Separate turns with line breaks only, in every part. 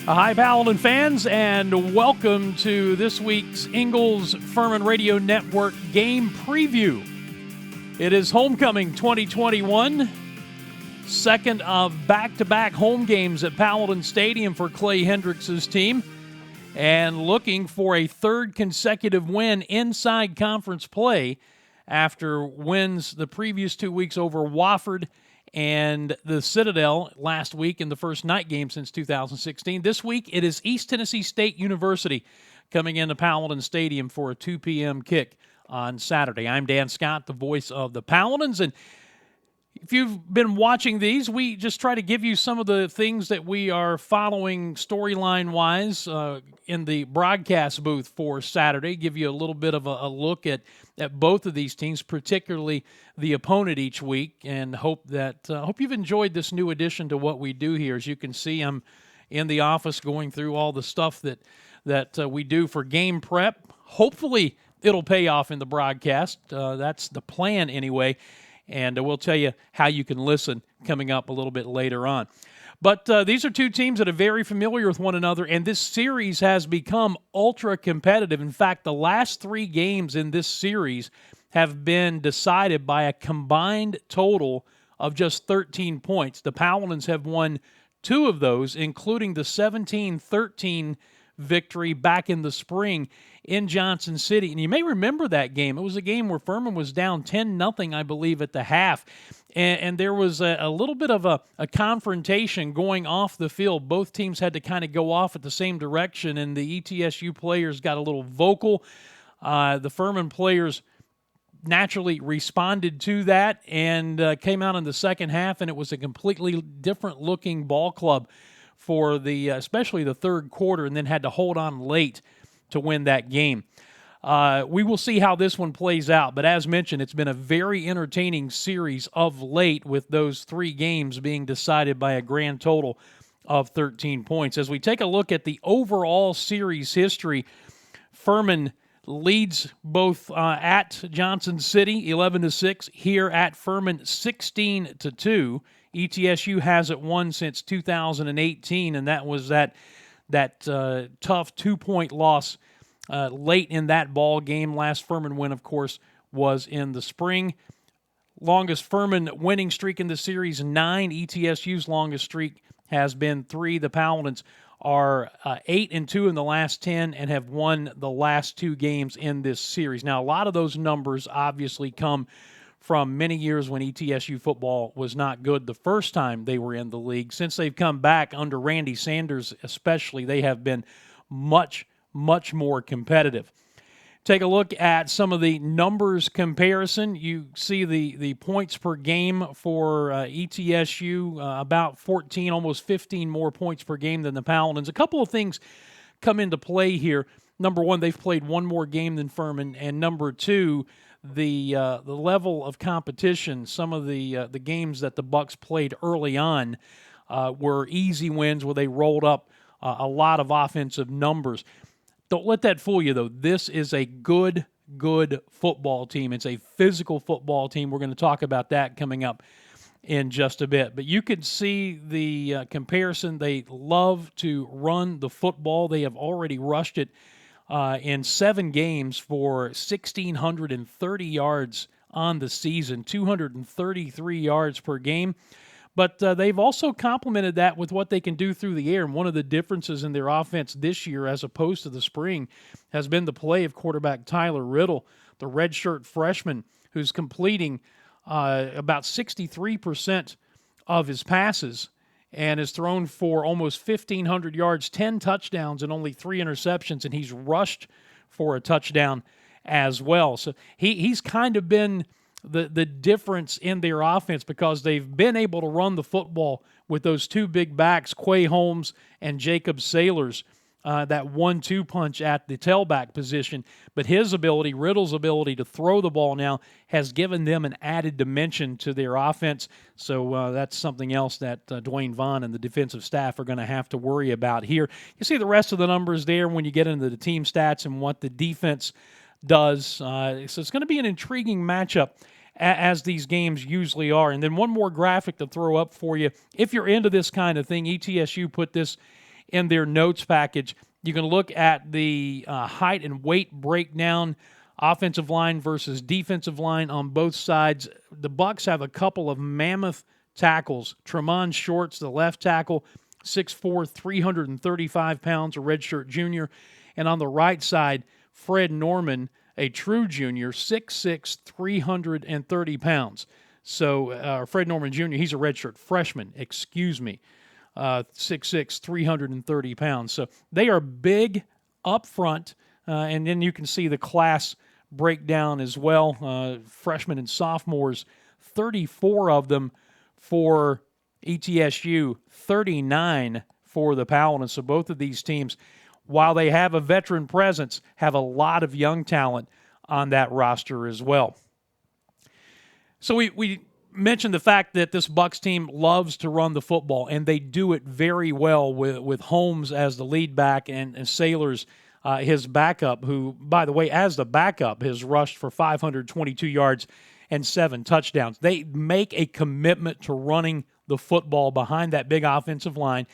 Hi, Paladin fans, and welcome to this week's Ingalls Furman Radio Network game preview. It is Homecoming 2021, second of back-to-back home games at Paladin Stadium for Clay Hendricks' team, and looking for a third consecutive win inside conference play after wins the previous 2 weeks over Wofford and the Citadel last week in the first night game since 2016. This week, it is East Tennessee State University coming into Paladin Stadium for a 2 p.m. kick on Saturday. I'm Dan Scott, the voice of the Paladins, and if you've been watching these, we just try to give you some of the things that we are following storyline-wise in the broadcast booth for Saturday, give you a little bit of a look at both of these teams, particularly the opponent each week, and hope you've enjoyed this new addition to what we do here. As you can see, I'm in the office going through all the stuff that we do for game prep. Hopefully, it'll pay off in the broadcast. That's the plan anyway. And we'll tell you how you can listen coming up a little bit later on. But these are two teams that are very familiar with one another, and this series has become ultra competitive. In fact, the last three games in this series have been decided by a combined total of just 13 points. The Paladins have won two of those, including the 17-13 victory back in the spring in Johnson City. And you may remember that game. It was a game where Furman was down 10-0, I believe, at the half. And there was a little bit of a confrontation going off the field. Both teams had to kind of go off at the same direction, and the ETSU players got a little vocal. The Furman players naturally responded to that and came out in the second half, and it was a completely different-looking ball club for especially the third quarter, and then had to hold on late to win that game. We will see how this one plays out, but as mentioned, it's been a very entertaining series of late, with those three games being decided by a grand total of 13 points. As we take a look at the overall series history, Furman leads both at Johnson City 11-6, here at Furman 16-2. ETSU hasn't won since 2018, and that was that tough 2-point loss late in that ball game. Last Furman win, of course, was in the spring. Longest Furman winning streak in the series, 9. ETSU's longest streak has been 3. The Paladins are 8-2 in the last 10 and have won the last 2 games in this series. Now, a lot of those numbers obviously come from many years when ETSU football was not good the first time they were in the league. Since they've come back under Randy Sanders especially, they have been much, much more competitive. Take a look at some of the numbers comparison. You see the points per game for ETSU, about 14, almost 15 more points per game than the Paladins. A couple of things come into play here. Number one, they've played one more game than Furman, and number two, the level of competition. Some of the games that the Bucks played early on were easy wins where they rolled up a lot of offensive numbers. Don't let that fool you, though. This is a good football team. It's a physical football team. We're going to talk about that coming up in just a bit. But you can see the comparison. They love to run the football. They have already rushed it in 7 games for 1,630 yards on the season, 233 yards per game. But they've also complemented that with what they can do through the air. And one of the differences in their offense this year as opposed to the spring has been the play of quarterback Tyler Riddle, the redshirt freshman, who's completing about 63% of his passes and has thrown for almost 1,500 yards, 10 touchdowns, and only 3 interceptions, and he's rushed for a touchdown as well. So he's kind of been the difference in their offense because they've been able to run the football with those two big backs, Quay Holmes and Jacob Sailors, that 1-2 punch at the tailback position. But his ability, Riddle's ability to throw the ball now has given them an added dimension to their offense. So that's something else that Dwayne Vaughn and the defensive staff are going to have to worry about here. You see the rest of the numbers there when you get into the team stats and what the defense does. So it's going to be an intriguing matchup as these games usually are. And then one more graphic to throw up for you. If you're into this kind of thing, ETSU put this in their notes package. You can look at the height and weight breakdown, offensive line versus defensive line on both sides. The Bucs have a couple of mammoth tackles. Tremont Shorts, the left tackle, 6'4", 335 pounds, a redshirt junior. And on the right side, Fred Norman, a true junior, 6'6", 330 pounds. So Fred Norman Jr., he's a redshirt freshman, 6'6", 330 pounds. So they are big up front, and then you can see the class breakdown as well. Freshmen and sophomores, 34 of them for ETSU, 39 for the Paladins. So both of these teams, while they have a veteran presence, have a lot of young talent on that roster as well. So we mentioned the fact that this Bucs team loves to run the football, and they do it very well with Holmes as the lead back and Sailors, his backup, who, by the way, as the backup, has rushed for 522 yards and 7 touchdowns. They make a commitment to running the football behind that big offensive line.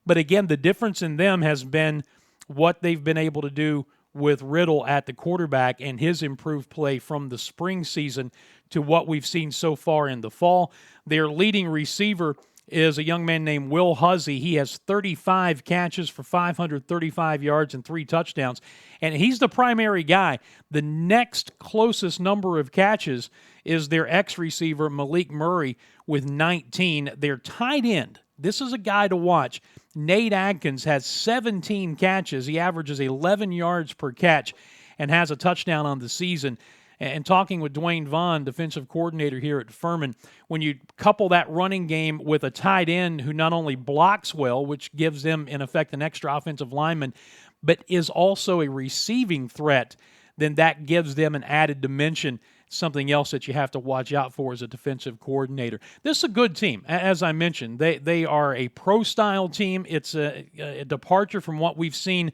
But again, the difference in them has been what they've been able to do with Riddle at the quarterback and his improved play from the spring season to what we've seen so far in the fall. Their leading receiver is a young man named Will Huzzy. He has 35 catches for 535 yards and 3 touchdowns, and he's the primary guy. The next closest number of catches is their ex-receiver, Malik Murray, with 19. Their tight end, this is a guy to watch. Nate Adkins has 17 catches. He averages 11 yards per catch and has a touchdown on the season. And talking with Dwayne Vaughn, defensive coordinator here at Furman, when you couple that running game with a tight end who not only blocks well, which gives them, in effect, an extra offensive lineman, but is also a receiving threat, then that gives them an added dimension, something else that you have to watch out for as a defensive coordinator. This is a good team. As I mentioned, they are a pro-style team. It's a departure from what we've seen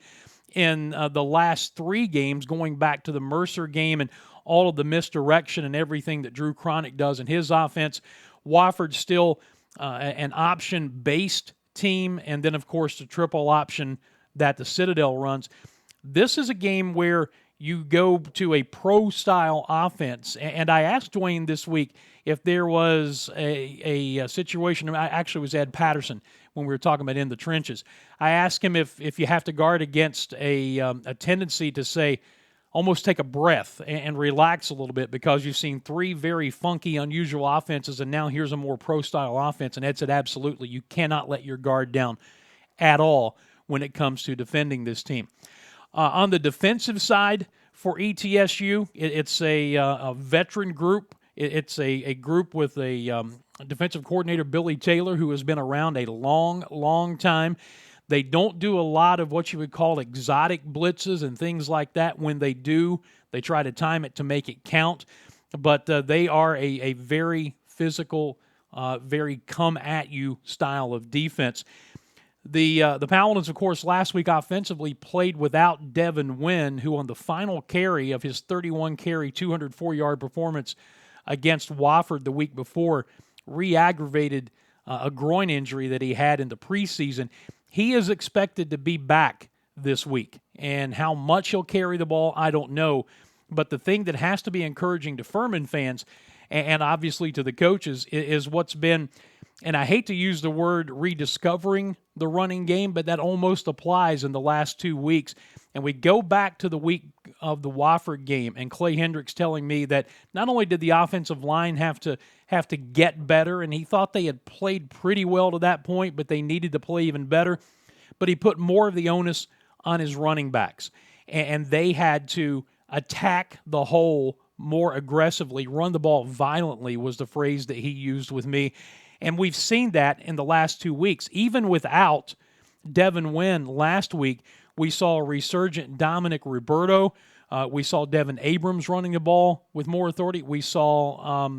in the last 3 games, going back to the Mercer game and all of the misdirection and everything that Drew Cronick does in his offense. Wofford's still an option-based team, and then, of course, the triple option that the Citadel runs. This is a game where you go to a pro-style offense, and I asked Dwayne this week if there was a situation. Actually, it was Ed Patterson when we were talking about in the trenches. I asked him if you have to guard against a tendency to say, almost take a breath and relax a little bit because you've seen 3 very funky, unusual offenses, and now here's a more pro-style offense. And Ed said, absolutely, you cannot let your guard down at all when it comes to defending this team. On the defensive side for ETSU, it's a veteran group. It's a group with a defensive coordinator, Billy Taylor, who has been around a long, long time. They don't do a lot of what you would call exotic blitzes and things like that. When they do, they try to time it to make it count. But they are a very physical, very come-at-you style of defense. The Paladins, of course, last week offensively played without Devin Wynn, who on the final carry of his 31-carry, 204-yard performance against Wofford the week before re-aggravated a groin injury that he had in the preseason. He is expected to be back this week, and how much he'll carry the ball, I don't know. But the thing that has to be encouraging to Furman fans and obviously to the coaches is what's been, and I hate to use the word rediscovering the running game, but that almost applies in the last 2 weeks. And we go back to the week of the Wofford game, and Clay Hendricks telling me that not only did the offensive line have to get better, and he thought they had played pretty well to that point, but they needed to play even better, but he put more of the onus on his running backs. And they had to attack the hole more aggressively, run the ball violently was the phrase that he used with me. And we've seen that in the last 2 weeks. Even without Devin Wynn last week, we saw a resurgent Dominic Roberto. We saw Devin Abrams running the ball with more authority. We saw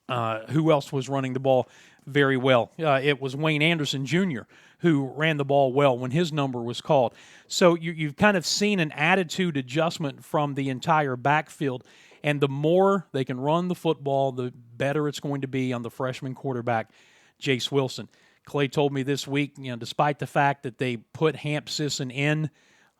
who else was running the ball very well? It was Wayne Anderson Jr. who ran the ball well when his number was called. So you've kind of seen an attitude adjustment from the entire backfield. And the more they can run the football, the better it's going to be on the freshman quarterback, Jace Wilson. Clay told me this week, despite the fact that they put Hamp Sisson in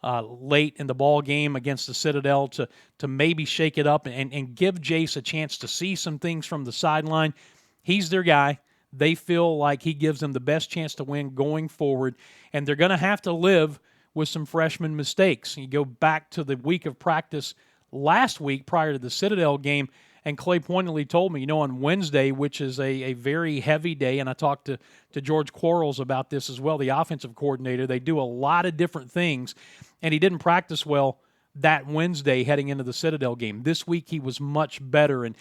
late in the ball game against the Citadel to maybe shake it up and give Jace a chance to see some things from the sideline, he's their guy. They feel like he gives them the best chance to win going forward, and they're going to have to live with some freshman mistakes. You go back to the week of practice last week prior to the Citadel game, and Clay pointedly told me, on Wednesday, which is a very heavy day, and I talked to George Quarles about this as well, the offensive coordinator. They do a lot of different things, and he didn't practice well that Wednesday heading into the Citadel game. This week he was much better, and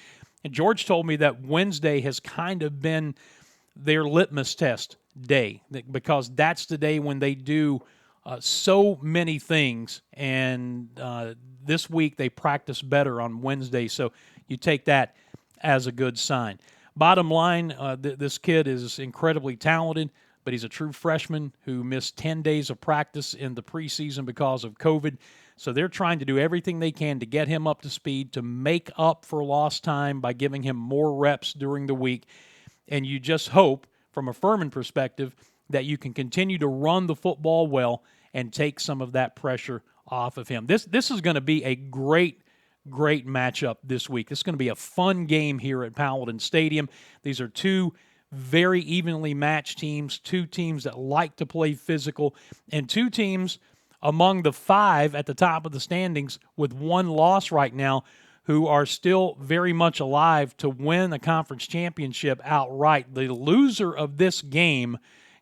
George told me that Wednesday has kind of been their litmus test day, because that's the day when they do so many things, and this week they practice better on Wednesday, so you take that as a good sign. Bottom line, this kid is incredibly talented, but he's a true freshman who missed 10 days of practice in the preseason because of COVID, so they're trying to do everything they can to get him up to speed, to make up for lost time by giving him more reps during the week. And you just hope, from a Furman perspective, that you can continue to run the football well and take some of that pressure off of him. This is going to be a great matchup this week. This is going to be a fun game here at Paladin Stadium. These are two very evenly matched teams, two teams that like to play physical, and two teams among the 5 at the top of the standings with one loss right now, who are still very much alive to win the conference championship outright. The loser of this game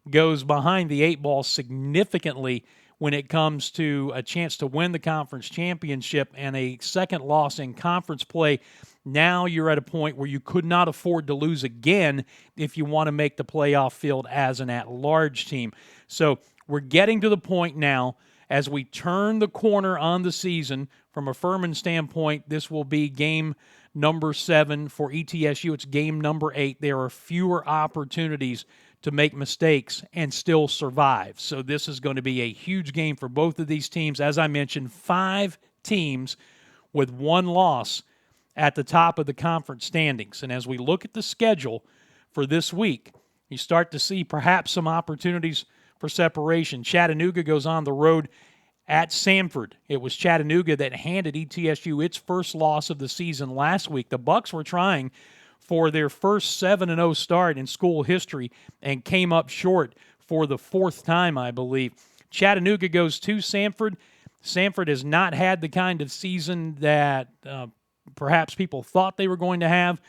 goes behind the 8 ball significantly when it comes to a chance to win the conference championship and a second loss in conference play. Now you're at a point where you could not afford to lose again if you want to make the playoff field as an at-large team. So we're getting to the point now, as we turn the corner on the season, from a Furman standpoint, this will be game number 7 for ETSU. It's game number 8. There are fewer opportunities to make mistakes and still survive. So this is going to be a huge game for both of these teams. As I mentioned, 5 teams with one loss at the top of the conference standings. And as we look at the schedule for this week, you start to see perhaps some opportunities for separation. Chattanooga goes on the road at Samford. It was Chattanooga that handed ETSU its first loss of the season last week. The Bucks were trying for their first 7-0 start in school history and came up short for the 4th time, I believe. Chattanooga goes to Samford. Samford has not had the kind of season that perhaps people thought they were going to have,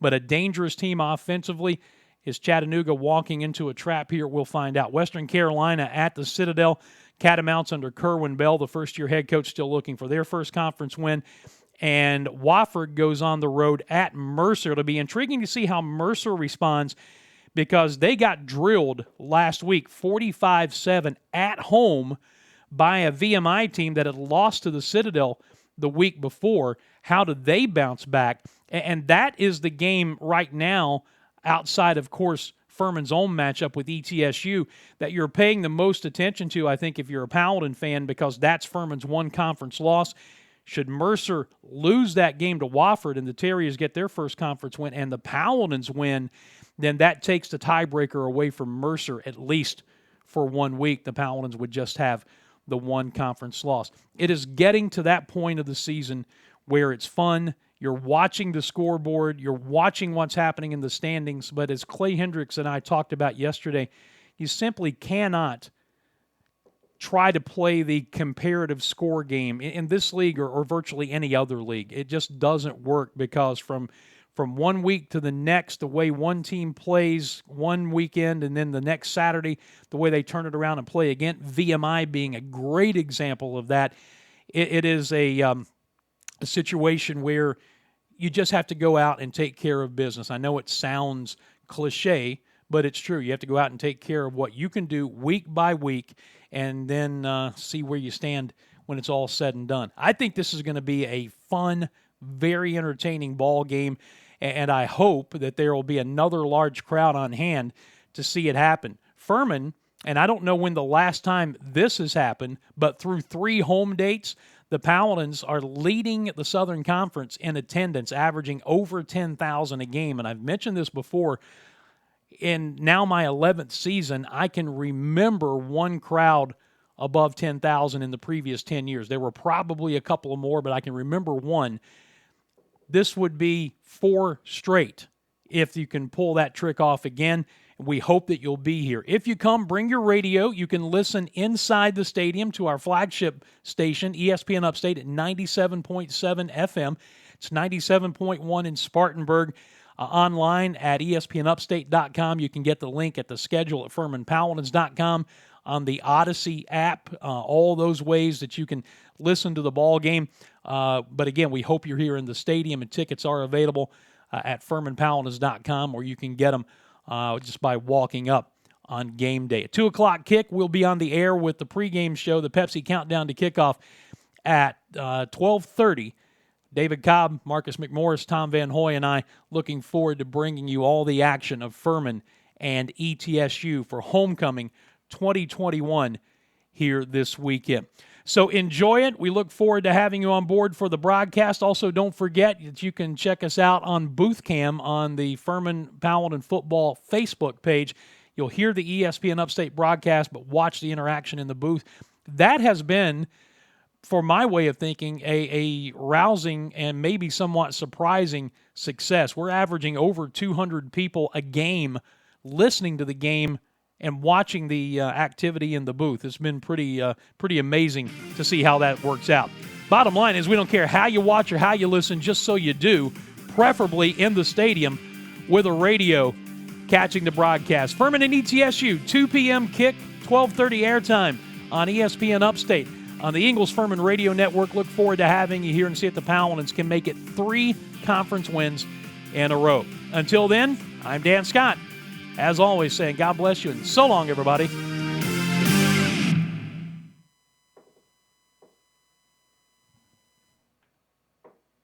but a dangerous team offensively. Is Chattanooga walking into a trap here? We'll find out. Western Carolina at the Citadel. Catamounts under Kerwin Bell, the first-year head coach, still looking for their first conference win. And Wofford goes on the road at Mercer. It'll be intriguing to see how Mercer responds, because they got drilled last week 45-7 at home by a VMI team that had lost to the Citadel the week before. How did they bounce back? And that is the game right now, outside, of course, Furman's own matchup with ETSU, that you're paying the most attention to, I think, if you're a Paladin fan, because that's Furman's one conference loss. Should Mercer lose that game to Wofford and the Terriers get their first conference win and the Paladins win, then that takes the tiebreaker away from Mercer, at least for 1 week. The Paladins would just have the one conference loss. It is getting to that point of the season where it's fun. You're watching the scoreboard. You're watching what's happening in the standings. But as Clay Hendricks and I talked about yesterday, you simply cannot try to play the comparative score game in this league or virtually any other league. It just doesn't work, because from 1 week to the next, the way one team plays one weekend and then the next Saturday, the way they turn it around and play again, VMI being a great example of that, it is a situation where you just have to go out and take care of business. I know it sounds cliche, but it's true. You have to go out and take care of what you can do week by week, and then see where you stand when it's all said and done. I think this is going to be a fun, very entertaining ball game, and I hope that there will be another large crowd on hand to see it happen. Furman, and I don't know when the last time this has happened, but through 3 home dates, the Paladins are leading the Southern Conference in attendance, averaging over 10,000 a game. And I've mentioned this before. in now my 11th season, I can remember one crowd above 10,000 in the previous 10 years. There were probably a couple of more, but I can remember one. This would be 4 straight if you can pull that trick off again. We hope that you'll be here. If you come, bring your radio. You can listen inside the stadium to our flagship station, ESPN Upstate at 97.7 FM. It's 97.1 in Spartanburg. Online at espnupstate.com. You can get the link at the schedule at FurmanPaladins.com, on the Odyssey app, all those ways that you can listen to the ball game. But again, we hope you're here in the stadium, and tickets are available at FurmanPaladins.com, or you can get them just by walking up on game day. At 2 o'clock kick, we'll be on the air with the pregame show, the Pepsi Countdown to Kickoff at 12:30. David Cobb, Marcus McMorris, Tom Van Hoy, and I looking forward to bringing you all the action of Furman and ETSU for homecoming 2021 here this weekend. So enjoy it. We look forward to having you on board for the broadcast. Also, don't forget that you can check us out on Booth Cam on the Furman Paladin Football Facebook page. You'll hear the ESPN Upstate broadcast, but watch the interaction in the booth. That has been, for my way of thinking, a rousing and maybe somewhat surprising success. We're averaging over 200 people a game listening to the game and watching the activity in the booth. It's been pretty amazing to see how that works out. Bottom line is we don't care how you watch or how you listen, just so you do, preferably in the stadium with a radio catching the broadcast. Furman and ETSU, 2 p.m. kick, 12:30 airtime on ESPN Upstate. On the Ingles Furman Radio Network, look forward to having you here and see if the Paladins can make it 3 conference wins in a row. Until then, I'm Dan Scott. As always, saying God bless you, and so long, everybody.